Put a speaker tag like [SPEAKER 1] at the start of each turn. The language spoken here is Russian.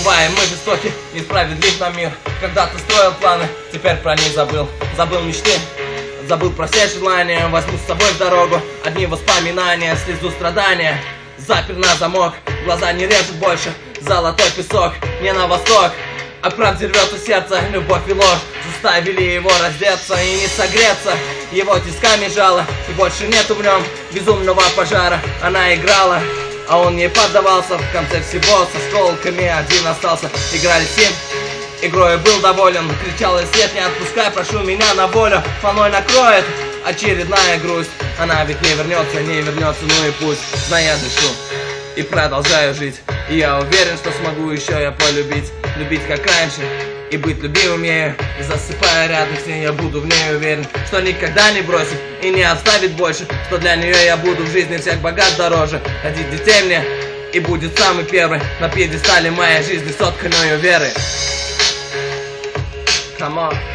[SPEAKER 1] Забываем мы жестокий, несправедлив на мир. Когда-то строил планы, теперь про них забыл. Забыл мечты, забыл про все желания. Возьму с собой в дорогу одни воспоминания, слезу страдания. Запер на замок, глаза не режут больше. Золотой песок, не на восток. А правде рвется сердце, любовь и ложь заставили его раздеться и не согреться. Его тисками жало, и больше нету в нем безумного пожара. Она играла, а он не поддавался. В конце всего с осколками один остался. Играли с ним, игрой был доволен. Кричал и след, не отпускай, прошу меня на волю. Волной накроет очередная грусть. Она ведь не вернется, ну и пусть. Но я дышу и продолжаю жить. И я уверен, что смогу еще я полюбить. Любить как раньше и быть любимым ею. И засыпая рядом с ней, я буду в ней уверен, что никогда не бросит и не оставит больше. Что для нее я буду в жизни всех богат дороже. Родить детей мне и будет самый первый на пьедестале моей жизни, сотканную веры. Come on.